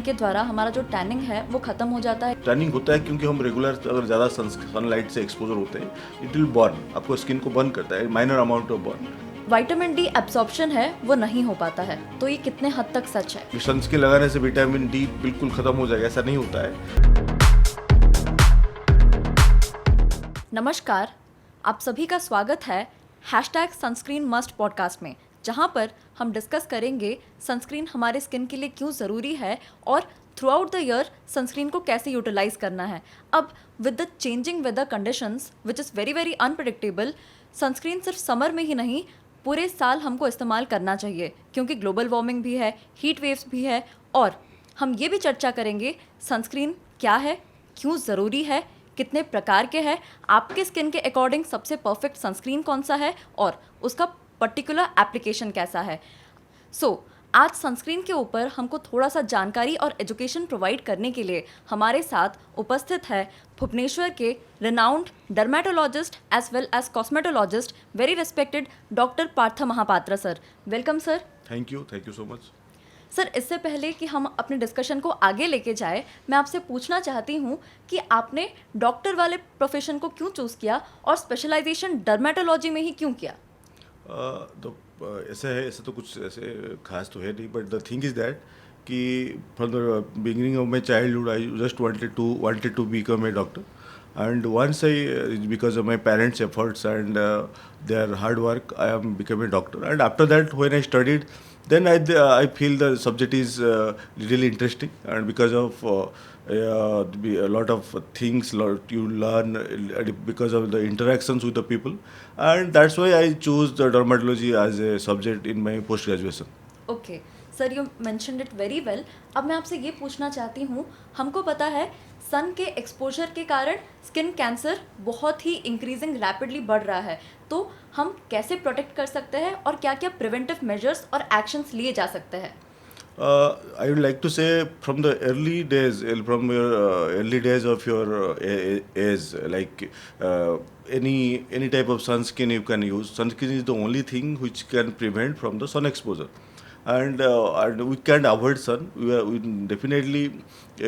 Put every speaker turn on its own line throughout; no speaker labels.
के द्वारा हमारा जो टैनिंग है वो खत्म हो जाता है?
टैनिंग होता है क्योंकि हम रेगुलर अगर ज़्यादा सनलाइट से एक्सपोजर होते हैं, इट विल बर्न, आपको स्किन को बर्न करता है, minor amount of burn.
Vitamin D absorption है वो नहीं हो पाता है, तो ये कितने हद तक सच है?
सनस्क्रीन लगाने से विटामिन डी बिल्कुल खत्म हो जाएगा, ऐसा नहीं होता है।
नमस्कार, आप सभी का स्वागत है #सनस्क्रीन मस्ट पॉडकास्ट में, जहां पर हम डिस्कस करेंगे सनस्क्रीन हमारे स्किन के लिए क्यों ज़रूरी है और throughout the year sunscreen को कैसे यूटिलाइज करना है। अब with the changing weather conditions which is very very unpredictable, sunscreen सिर्फ समर में ही नहीं पूरे साल हमको इस्तेमाल करना चाहिए, क्योंकि ग्लोबल वार्मिंग भी है, हीट वेव्स भी है, और हम ये भी चर्चा करेंगे सनस्क्रीन क्या है, क्यों ज़रूरी है, कितने प्रकार के हैं, आपके स्किन के अकॉर्डिंग सबसे परफेक्ट सनस्क्रीन कौन सा है और उसका पर्टिकुलर एप्लीकेशन कैसा है। आज सनस्क्रीन के ऊपर हमको थोड़ा सा जानकारी और एजुकेशन प्रोवाइड करने के लिए हमारे साथ उपस्थित है भुवनेश्वर के renowned dermatologist as well as cosmetologist, very respected doctor Partha Mahapatra sir. Welcome sir.
Thank you so much
sir. इससे पहले कि हम अपने डिस्कशन को आगे लेके जाए, मैं आपसे पूछना चाहती हूँ कि आपने डॉक्टर वाले प्रोफेशन को क्यों चूज़ किया और स्पेशलाइजेशन डर्मेटोलॉजी में ही क्यों किया?
ऐसा है, ऐसा तो कुछ ऐसे खास तो है नहीं, but the thing is that कि from the beginning of my childhood I just wanted to become a doctor. And once because of my parents' efforts and their hard work, I am become a doctor. And after that, when I studied, then I feel the subject is really interesting, and because of a lot of things you learn because of the interactions with the people, and that's why I chose the dermatology as a subject in my post graduation.
Okay sir, you mentioned it very well. अब मैं आपसे ये पूछना चाहती हूँ, हमको पता है सन के एक्सपोजर के कारण स्किन कैंसर बहुत ही इंक्रीजिंग रैपिडली बढ़ रहा है, तो हम कैसे प्रोटेक्ट कर सकते हैं और क्या क्या प्रिवेंटिव मेजर्स और एक्शंस लिए जा सकते हैं?
I would like to say from the early days, from your early days of your age, like any type of sunscreen you can use. Sunscreen is the only thing which can prevent from the sun exposure, and we can't avoid sun. We definitely,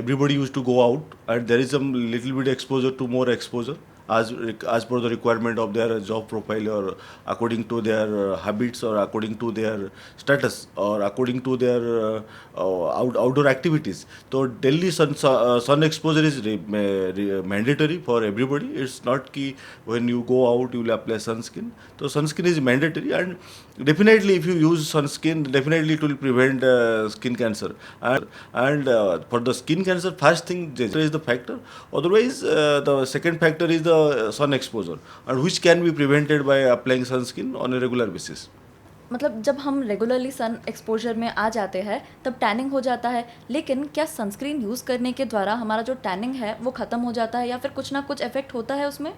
everybody used to go out, and there is some little bit exposure to more exposure as per the requirement of their job profile, or according to their habits, or according to their status, or according to their outdoor activities. So daily sun exposure is mandatory for everybody. It's not ki when you go out you will apply sunscreen. So sunscreen is mandatory, and definitely if you use sunscreen, definitely it will prevent skin cancer. And for the skin cancer, first thing is the factor. Otherwise, the second factor is the sun exposure, and which can be prevented by applying sunscreen on a regular basis.
मतलब जब हम regularly sun exposure में आ जाते हैं तब tanning हो जाता है, लेकिन क्या सनस्क्रीन यूज़ करने के द्वारा हमारा जो टैनिंग है वो ख़त्म हो जाता है या फिर कुछ ना कुछ इफेक्ट होता है उसमें?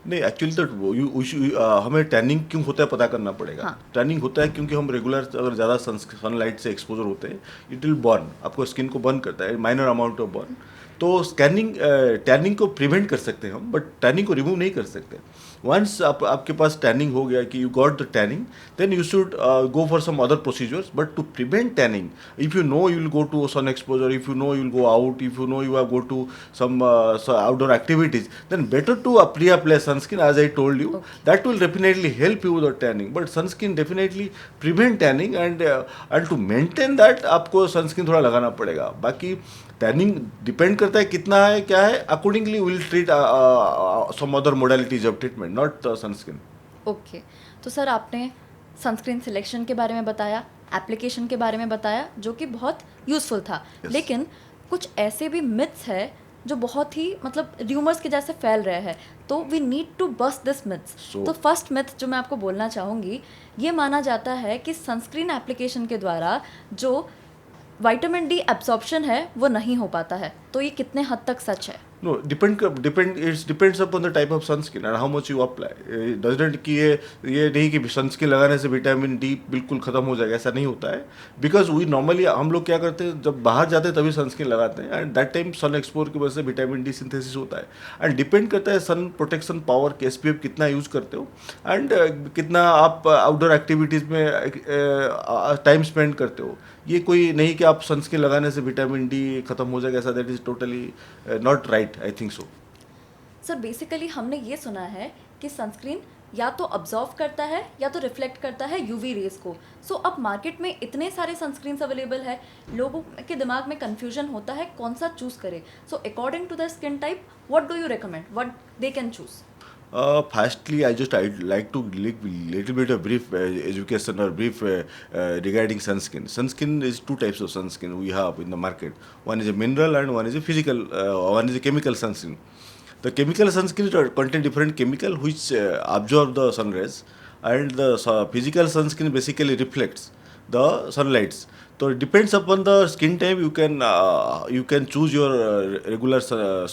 नहीं, एक्चुअली तो हमें टैनिंग क्यों होता है पता करना पड़ेगा।
हाँ।
टैनिंग होता है क्योंकि हम रेगुलर अगर ज़्यादा सनलाइट से एक्सपोजर होते हैं, इट विल बर्न, आपको स्किन को बर्न करता है, माइनर अमाउंट ऑफ बर्न। तो टैनिंग को प्रिवेंट कर सकते हैं हम, बट टैनिंग को रिमूव नहीं कर सकते। वंस आपके पास टैनिंग हो गया कि you got the tanning, then you should go for some other procedures, but to prevent tanning, if you know you will go to sun exposure, if you know you will go out, if you know you are go to some outdoor activities, then better to pre-apply sunscreen, as I told you.
Okay.
That will definitely help you with the tanning, but sunscreen definitely prevent tanning, and to maintain that आपको sunscreen थोड़ा लगाना पड़ेगा। बाकी tanning depend करता है कितना है, क्या है, accordingly will treat some other modalities of treatment, not sunscreen.
Okay, तो सर आपने सनस्क्रीन सिलेक्शन के बारे में बताया, एप्लीकेशन के बारे में बताया, जो कि बहुत यूज़फुल था।
Yes.
लेकिन कुछ ऐसे भी मिथ्स है जो बहुत ही मतलब र्यूमर्स के जैसे फैल रहे हैं, तो we need to bust this myths. तो फर्स्ट मिथ जो मैं आपको बोलना चाहूँगी, ये माना जाता है कि सनस्क्रीन एप्लीकेशन के द्वारा जो विटामिन डी एब्जॉर्प्शन है वो नहीं हो पाता है, तो ये कितने हद तक सच है?
No, it depends upon the type of sunscreen and how much you apply. It doesn't कि ये नहीं कि सनस्क्रीन लगाने से विटामिन डी बिल्कुल खत्म हो जाएगा, ऐसा नहीं होता है. बिकॉज वी नॉर्मली हम लोग क्या करते हैं, जब बाहर जाते हैं तभी सनस्क्रीन लगाते हैं, and that time sun exposure की वजह से विटामिन डी सिंथेसिस होता है. एंड डिपेंड करता है सन प्रोटेक्शन पावर के एसपीएफ कितना यूज करते हो, एंड कितना आप आउटडोर एक्टिविटीज़ में टाइम स्पेंड करते हो. ये कोई नहीं कि आप सनस्क्रीन लगाने से विटामिन डी खत्म हो जाएगा, ऐसा that is totally not right, I think so.
Sir basically हमने ये सुना है कि सनस्क्रीन या तो अब्जॉर्व करता है या तो रिफ्लेक्ट करता है यूवी रेज को. सो अब मार्केट में इतने सारे सनस्क्रीन्स अवेलेबल है, लोगों के दिमाग में कन्फ्यूजन होता है कौन सा चूज़ करे. So according to the skin type, what do you recommend, what they can choose?
Firstly, I'd like to give little bit of brief education or brief regarding sunscreen. Sunscreen is two types of sunscreen we have in the market. One is a mineral and one is a physical. One is a chemical sunscreen. The chemical sunscreen contain different chemical which absorb the sun rays, and the physical sunscreen basically reflects the sunlights. So it depends upon the skin type. You can choose your regular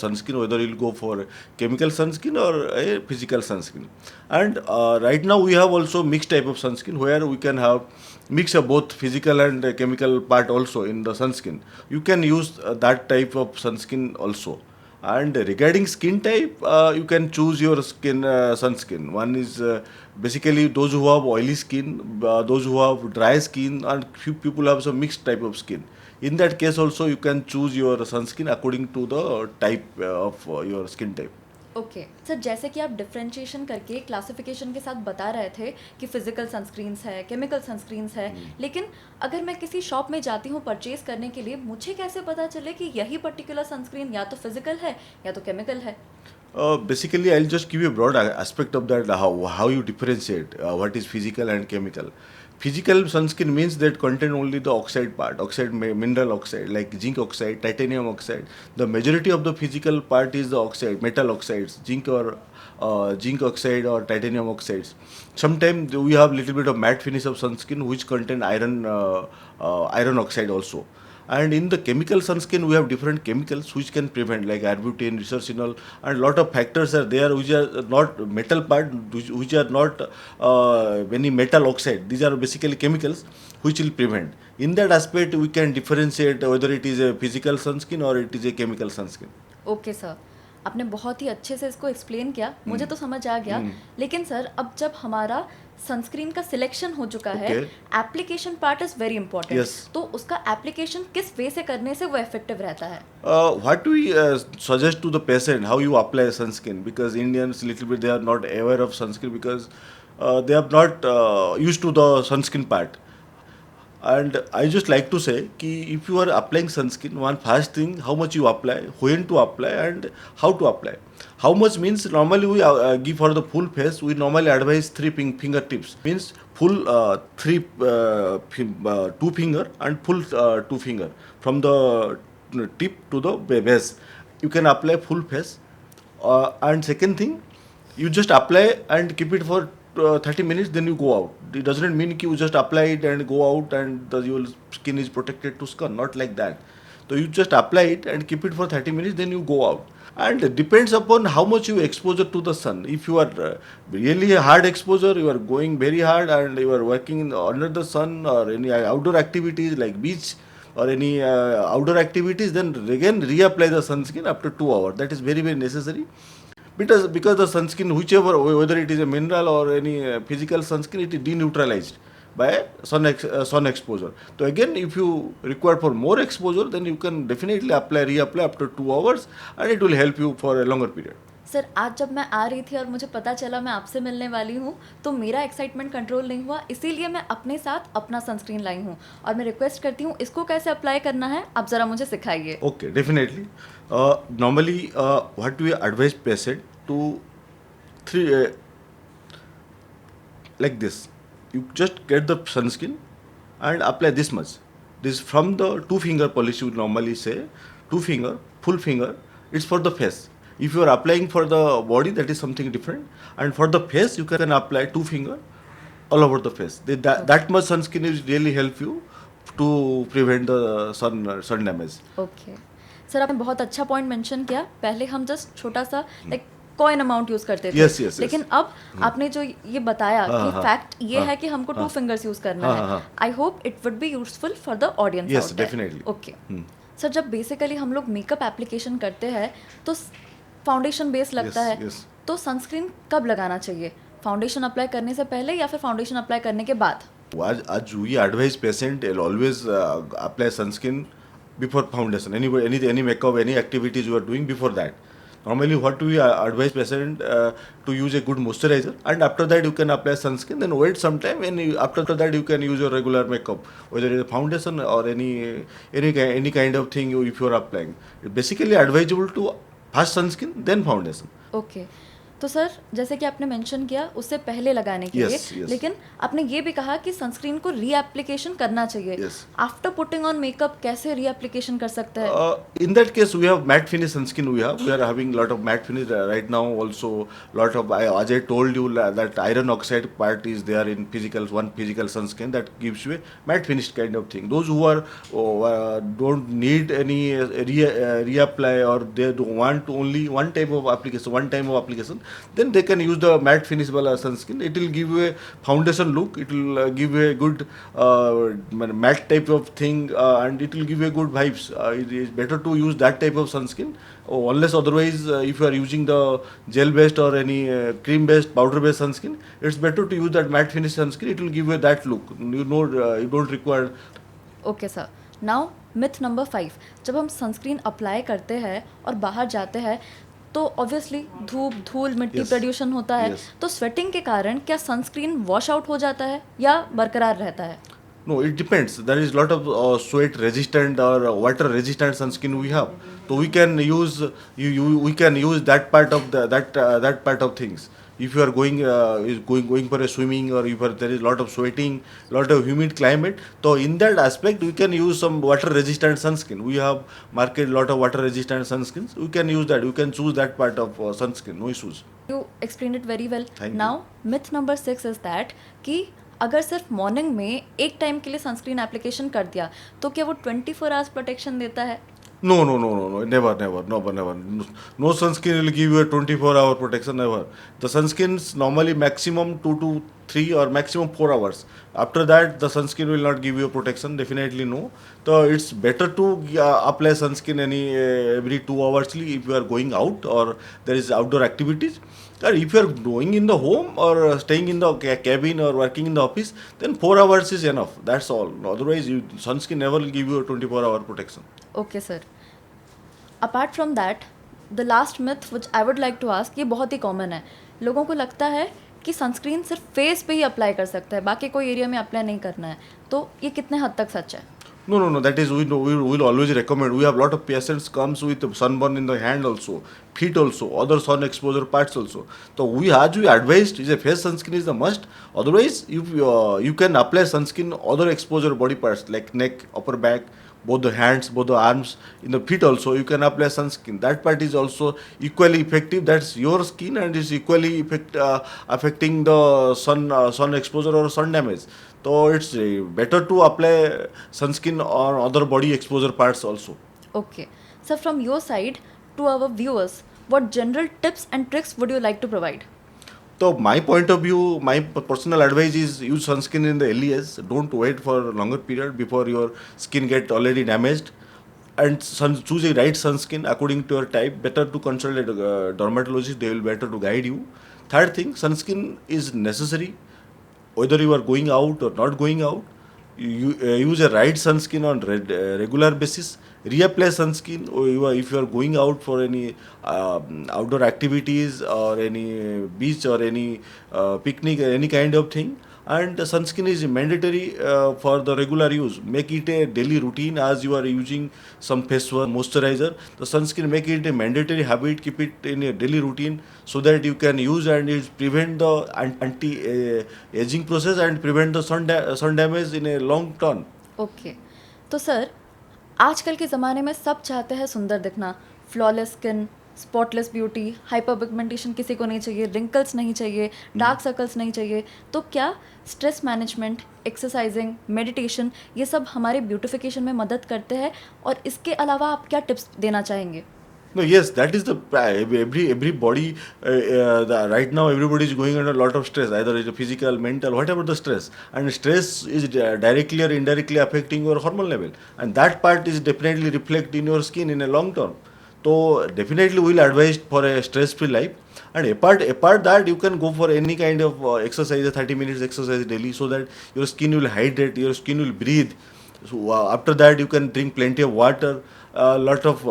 sunscreen, whether you'll go for chemical sunscreen or a physical sunscreen. And right now we have also mixed type of sunscreen where we can have mix of both physical and chemical part also in the sunscreen. You can use that type of sunscreen also. And regarding skin type, you can choose your skin sunscreen. One is basically those who have oily skin, those who have dry skin, and few people have some mixed type of skin. In that case also you can choose your sunscreen according to the type of your skin type.
Okay sir, जैसे कि आप differentiation करके classification के साथ बता रहे थे कि फिजिकल सनस्क्रीन्स है, केमिकल सनस्क्रीन्स है, लेकिन अगर मैं किसी शॉप में जाती हूँ परचेज करने के लिए, मुझे कैसे पता चले कि यही पर्टिकुलर सनस्क्रीन या तो फिजिकल है या तो केमिकल है?
Basically, I'll just give you a broad aspect of that, how you differentiate what is physical and chemical. Physical sunscreen means that contain only the oxide part, mineral oxide, like zinc oxide, titanium oxide. The majority of the physical part is the oxide, metal oxides, zinc oxide or titanium oxides. Sometimes we have little bit of matte finish of sunscreen which contain iron oxide also. And in the chemical sunscreen, we have different chemicals which can prevent, like arbutin, resorcinol, and lot of factors are there which are not metal part, which are not any metal oxide. These are basically chemicals which will prevent. In that aspect, we can differentiate whether it is a physical sunscreen or it is a chemical sunscreen.
Okay sir, आपने बहुत ही अच्छे से इसको explain किया, मुझे तो समझ आ गया. लेकिन सर अब जब हमारा सनस्क्रीन का सिलेक्शन हो चुका है, application part is very important. तो उसका एप्लीकेशन किस वे से करने से वो इफेक्टिव रहता है?
What we suggest to the patient, how you apply sunscreen, because Indians little bit they are not aware of sunscreen because they are not used to the sunscreen part. And I just like to say कि if you are applying sunscreen, one first thing, how much you apply, when to apply, and how to apply. How much means normally we give for the full face. We normally advise 3 fingertips. Means full two finger and full 2 finger from the tip to the base. You can apply full face. And second thing, you just apply and keep it for 30 minutes, then you go out. It doesn't mean you just apply it and go out and your skin is protected to sun. Not like that. So you just apply it and keep it for 30 minutes, then you go out. And it depends upon how much you exposure to the sun. If you are really a hard exposure, you are going very hard and you are working under the sun or any outdoor activities like beach or any outdoor activities, then again reapply the sunscreen after 2 hours. That is very, very necessary. Because the sunscreen, whichever, whether it is a mineral or any physical sunscreen, it is deneutralized by sun exposure. So again, if you require for more exposure, then you can definitely reapply after 2 hours, and it will help you for a longer period.
Sir आज जब मैं आ रही थी और मुझे पता चला मैं आपसे मिलने वाली हूँ, तो मेरा एक्साइटमेंट कंट्रोल नहीं हुआ, इसीलिए मैं अपने साथ अपना सनस्क्रीन लाई हूँ और मैं रिक्वेस्ट करती हूँ इसको कैसे अप्लाई करना है, आप ज़रा मुझे सिखाइए.
Okay, definitely. Normally, what we advise patient to like this. You just get the sunscreen and apply this much. This from the 2 finger polish you normally say, 2 finger, full finger. It's for the face. If you are applying for the body, that is something different. And for the face, you can apply 2 finger all over the face. That much sunscreen is really help you to prevent the sun damage.
Okay sir आपने बहुत अच्छा point mention किया। पहले हम just छोटा सा like coin amount use करते थे,
Yes, yes, yes.
लेकिन अब आपने जो ये बताया
हाँ,
कि
हाँ,
फैक्ट ये
हाँ,
है कि हमको 2
हाँ,
फिंगर्स यूज करना
हाँ,
है।
हाँ,
I hope it would be useful for the audience
Yes,
out there.
definitely.
Okay sir, जब बेसिकली हम लोग मेकअप एप्लीकेशन करते हैं तो फाउंडेशन बेस लगता
Yes,
है,
yes.
तो सनस्क्रीन कब लगाना चाहिए? फाउंडेशन अप्लाई करने से पहले या फिर फाउंडेशन अप्लाई करने के बाद?
As we advise patient, will always apply sunscreen before foundation. Any makeup, any activities you are doing before that. Normally, what we advise patient to use a good moisturizer, and after that you can apply sunscreen. Then wait some time, and after that you can use your regular makeup, whether it's a foundation or any kind of thing if you are applying. It's basically advisable to first sunscreen, then foundation.
Okay तो sir जैसे कि आपने mention किया उससे पहले लगाने के
Yes,
लिए,
yes.
लेकिन आपने ये भी कहा कि सनस्क्रीन को रीएप्लीकेशन करना चाहिए।
Yes.
After putting on makeup कैसे रीएप्लीकेशन कर सकता है?
In that case, we have matte finish sunscreen. We are having lot of matte finish right now. Also, lot of as I told you that iron oxide part is there in one physical sunscreen that gives you a matte finish kind of thing. Those who are don't need any reapply or they don't want only one time of application, then they can use the matte finish wala sunscreen. It will give you a foundation look. It will give you a good matte type of thing, and it will give you a good vibes. It is better to use that type of sunscreen, unless otherwise if you are using the gel based or any cream based, powder based sunscreen, it's better to use that matte finish sunscreen. It will give you that look. You don't require.
Okay sir, now myth number 5, जब हम sunscreen apply करते हैं और बाहर जाते हैं तो obviously धूप धूल मिट्टी
Yes.
प्रड्यूशन होता है,
Yes.
तो स्वेटिंग के कारण क्या सनस्क्रीन वॉश आउट हो जाता है या बरकरार रहता है?
No, it depends. There is lot of sweat resistant or water resistant sunscreen we have. So we can use we can use that part of that part of things. If you are going for a swimming, or if there is lot of sweating, lot of humid climate, so in that aspect we can use some water resistant sunscreen. We have market lot of water resistant sunscreens. We can use that. You can choose that part of sunscreen. No issues.
You explain it very well.
Thank you.
Now myth number 6 is that कि अगर सिर्फ morning में एक time के लिए sunscreen application कर दिया तो क्या वो 24 आवर्स प्रोटेक्शन देता है?
No, never, never. No sunscreen will give you a 24-hour protection, never. The sunscreens normally maximum 2 to 3 or maximum 4 hours. After that, the sunscreen will not give you a protection, definitely no. So it's better to apply sunscreen every 2 hours if you are going out or there is outdoor activities. Or if you are going in the home or staying in the cabin or working in the office, then 4 hours is enough. That's all. Otherwise, sunscreen never will give you a 24-hour protection.
Okay sir, apart from that the last myth which I would like to ask, ये बहुत ही common है। लोगों को लगता है कि sunscreen सिर्फ face पे ही अप्लाई कर सकता है, बाकी कोई एरिया में अप्लाई नहीं करना है, तो ये कितने हद तक सच है?
No. That is we will always recommend. We have lot of patients comes with sunburn in the hand also, feet also, other sun exposure parts also. So we advised is a face sunscreen is the must. Otherwise, if you can apply sunscreen other exposure body parts like neck, upper back, both the hands, both the arms, in the feet also you can apply sunscreen. That part is also equally effective. That's your skin and is equally affecting the sun exposure or sun damage. So it's better to apply sunscreen on other body exposure parts also.
Okay sir, from your side to our viewers what general tips and tricks would you like to provide?
So my point of view, my personal advice is use sunscreen in the early age. Don't wait for a longer period before your skin get already damaged. And choose a right sunscreen according to your type. Better to consult a dermatologist. They will better to guide you. Third thing, sunscreen is necessary whether you are going out or not going out. You use a right sunscreen on regular basis. Reapply sunscreen if you are going out for any outdoor activities or any beach or any picnic, any kind of thing. And the sunscreen is mandatory for the regular use. Make it a daily routine as you are using some face wash, moisturizer. The sunscreen, make it a mandatory habit. Keep it in a daily routine so that you can use and it prevent the anti-aging process and prevent the sun damage in a long term.
Okay तो sir, आजकल के ज़माने में सब चाहते हैं सुंदर दिखना, flawless skin, spotless beauty, hyper pigmentation किसी को नहीं चाहिए, रिंकल्स नहीं चाहिए, डार्क सर्कल्स नहीं चाहिए, तो क्या स्ट्रेस मैनेजमेंट, एक्सरसाइजिंग, मेडिटेशन ये सब हमारे ब्यूटिफिकेशन में मदद करते हैं? और इसके अलावा आप क्या टिप्स देना चाहेंगे?
No, yes, that is the everybody. Right now, everybody is going under a lot of stress, either it's physical, mental, whatever the stress, and stress is directly or indirectly affecting your hormone level, and that part is definitely reflect in your skin in a long term. So definitely, we'll advise for a stress-free life. And apart that, you can go for any kind of exercise, 30 minutes exercise daily, so that your skin will hydrate, your skin will breathe. So after that, you can drink plenty of water, a lot of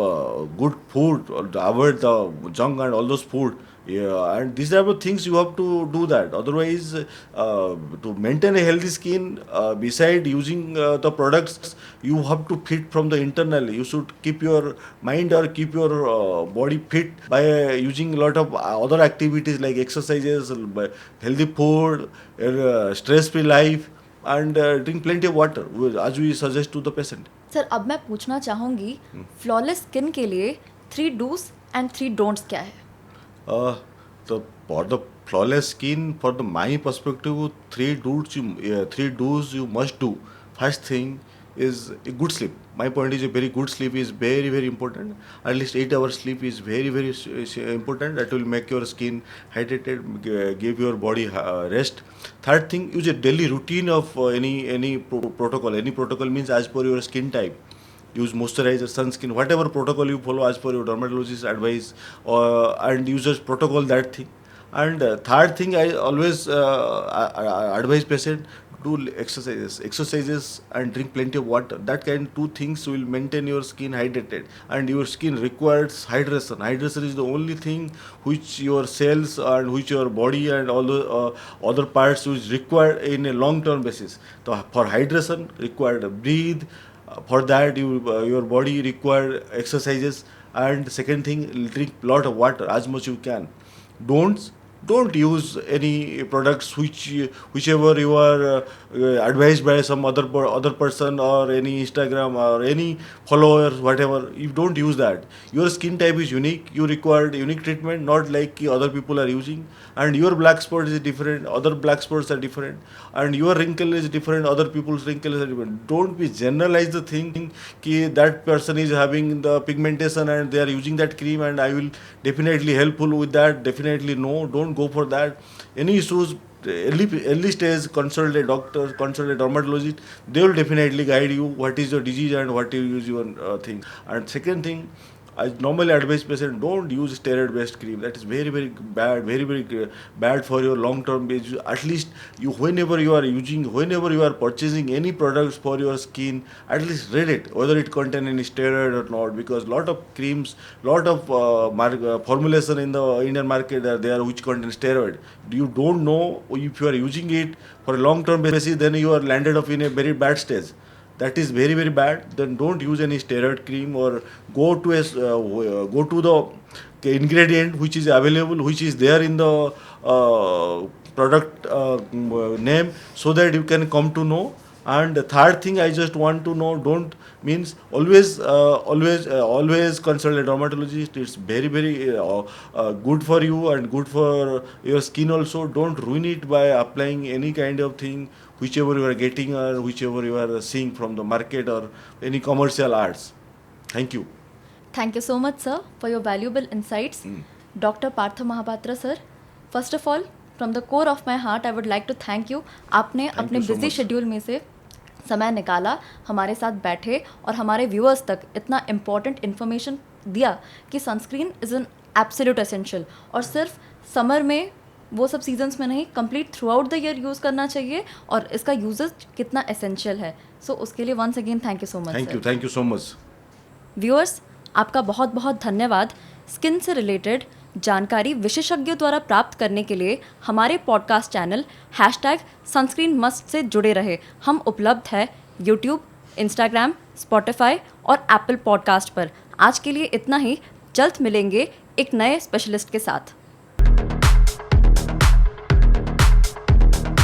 good food, avoid the junk and all those food. Yeah, and these are the things you have to do that. Otherwise, to maintain a healthy skin, beside using the products, you have to fit from the internally. You should keep your mind or keep your body fit by using a lot of other activities like exercises, healthy food, stress-free life, and drink plenty of water, as we suggest to the patient.
Sir अब मैं पूछना चाहूँगी, flawless skin के लिए 3 dos and 3 don'ts क्या है?
For the flawless skin, for the my perspective, three do's you must do. First thing is a good sleep. My point is a very good sleep is very important. At least 8 hours sleep is very important. That will make your skin hydrated, give your body rest. Third thing, use a daily routine of any protocol. Any protocol means as per your skin type. Use moisturizer, sunscreen, whatever protocol you follow as per your dermatologist's advice, and use just protocol that thing. And third thing, I always advise patient do exercises and drink plenty of water. That kind two things will maintain your skin hydrated, and your skin requires hydration. Hydration is the only thing which your cells and which your body and all the other parts which require in a long term basis. So for hydration required breathe. For that your body require exercises, and second thing, drink lot of water as much you can. Don't use any products whichever you are advised by some other person or any Instagram or any followers, whatever. You don't use that. Your skin type is unique. You require unique treatment, not like other people are using. And your black spot is different. Other black spots are different. And your wrinkle is different. Other people's wrinkles are different. Don't be generalize the thing कि that person is having the pigmentation and they are using that cream and I will definitely helpful with that. Definitely no. Don't go for that. Any issues, early stage, consult a doctor, consult a dermatologist. They will definitely guide you what is your disease and what you use your thing. And second thing, I normally advise patient don't use steroid based cream. That is very bad, very bad for your long term basis. At least whenever you are purchasing any products for your skin, at least read it whether it contain any steroid or not, because lot of creams, lot of formulation in the Indian market are there which contain steroid. You don't know if you are using it for a long term basis, then you are landed up in a very bad stage. That is very bad. Then don't use any steroid cream, or go to the ingredient which is available, which is there in the product name, so that you can come to know. And the third thing I just want to know, don't means always consult a dermatologist. It's very good for you and good for your skin also. Don't ruin it by applying any kind of thing whichever you are getting or whichever you are seeing from the market or any commercial ads. Thank you.
Thank you so much, sir, for your valuable insights. Dr. Partha Mahapatra, sir, first of all, from the core of my heart, I would like to thank you. आपने अपने
you so
busy
much.
Schedule में से समय निकाला, हमारे साथ बैठे और हमारे व्यूअर्स तक इतना इम्पॉर्टेंट इन्फॉर्मेशन दिया कि sunscreen is an absolute essential, और सिर्फ समर में वो सब सीजन्स में नहीं, complete through out the year use करना चाहिए, और इसका यूजेज कितना एसेंशियल है. सो उसके लिए once again thank you so much.
Thank you so much.
Viewers, आपका बहुत धन्यवाद. स्किन से रिलेटेड जानकारी विशेषज्ञों द्वारा प्राप्त करने के लिए हमारे podcast channel #sunscreen must say जुड़े रहे. हम उपलब्ध है यूट्यूब, इंस्टाग्राम, स्पॉटिफाई और एप्पल पॉडकास्ट पर. आज के लिए इतना ही. जल्द मिलेंगे एक नए स्पेशलिस्ट के साथ.